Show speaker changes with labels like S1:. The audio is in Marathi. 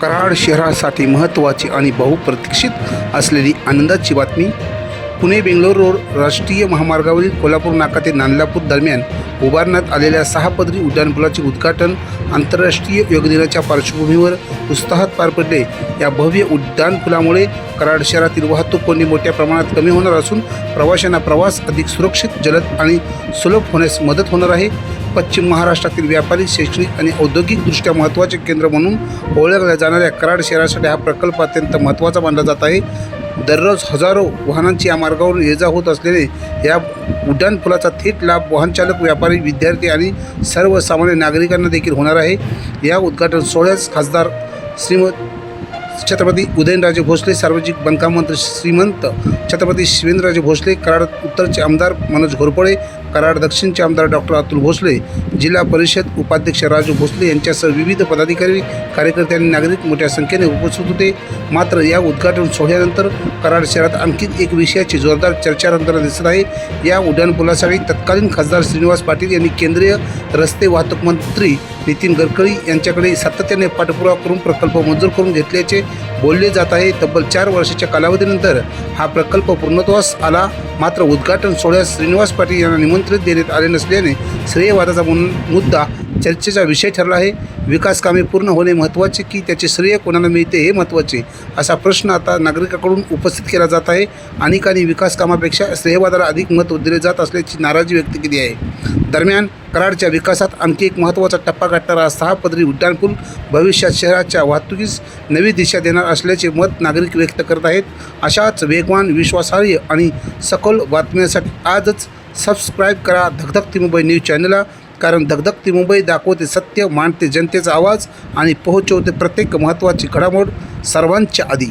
S1: कराड शहरासाठी महत्त्वाची आणि बहुप्रतीक्षित असलेली आनंदाची बातमी. पुणे बेंगलोर रोड राष्ट्रीय महामार्गावरील कोल्हापूर नाका ते नांदलापूर दरम्यान उभारण्यात आलेल्या 6 पदरी उड्डाणपुलाचे उद्घाटन आंतरराष्ट्रीय योग दिनाच्या पार्श्वभूमीवर उत्साहात पार पडले. या भव्य उड्डाणपुलामुळे कराड शहरातील वाहतूक कोंडी मोठ्या प्रमाणात कमी होणार असून प्रवाशांना प्रवास अधिक सुरक्षित, जलद आणि सुलभ होण्यास मदत होणार आहे. पश्चिम महाराष्ट्रातील व्यापारी, शैक्षणिक आणि औद्योगिकदृष्ट्या महत्त्वाचे केंद्र म्हणून ओळखल्या जाणाऱ्या कराड शहरासाठी हा प्रकल्प अत्यंत महत्त्वाचा मानला जात आहे. दररोज हजारो वाहनांची या मार्गावर ये जा होत असलेले या उड्डाणपुलाचा थेट लाभ वाहनचालक, व्यापारी, विद्यार्थी आणि सर्वसामान्य नागरिकांना देखील होणार आहे. या उद्घाटन सोहळ्यास खासदार छत्रपती उदयनराजे भोसले, सार्वजनिक बांधकाम मंत्री श्रीमंत छत्रपती शिवेंद्रराजे भोसले, कराड उत्तरचे आमदार मनोज घोरपडे, कराड दक्षिणचे आमदार डॉक्टर अतुल भोसले, जिल्हा परिषद उपाध्यक्ष राजू भोसले यांच्यासह विविध पदाधिकारी, कार्यकर्ते आणि नागरिक मोठ्या संख्येने उपस्थित होते. मात्र या उद्घाटन सोहळ्यानंतर कराड शहरात आणखी एक विषयाची जोरदार चर्चा रंगताना दिसत आहे. या उड्डाणपुलासाठी तत्कालीन खासदार श्रीनिवास पाटील यांनी केंद्रीय रस्ते वाहतूक मंत्री नितीन गडकरी यांच्याकडे सातत्याने पाठपुरावा करून प्रकल्प मंजूर करून घेतल्याचे बोलले जात आहे. तब्बल 4 वर्षाच्या कालावधीनंतर हा प्रकल्प पूर्णत्वास आला. मात्र उद्घाटन सोहळ्यास श्रीनिवास पाटील यांना निमंत्रित देण्यात आले नसल्याने श्रेयवादाचा मुद्दा चर्चेचा विषय ठरला आहे. विकास कामे पूर्ण होणे महत्त्वाचे की त्याचे श्रेय कोणाला मिळते हे महत्त्वाचे, असा प्रश्न आता नागरिकांकडून उपस्थित केला जात आहे. अनेकांनी विकास कामापेक्षा श्रेयवादाला अधिक महत्त्व दिले जात असल्याची नाराजी व्यक्त केली आहे. दरम्यान कराडच्या विकासात आणखी एक महत्त्वाचा टप्पा गाठणारा 6 पदरी उड्डाणपूल भविष्यात शहराच्या वाहतुकीस नवी दिशा देणार असल्याचे मत नागरिक व्यक्त करत आहेत. अशाच वेगवान, विश्वासार्ह आणि सखोल बातम्यांसाठी आजच सबस्क्राईब करा धगधगती मुंबई न्यूज चॅनलला. कारण धगधगती मुंबई दाखवते सत्य, मांडते जनतेचा आवाज आणि पोहोचवते प्रत्येक महत्त्वाची घडामोड सर्वांच्या आधी.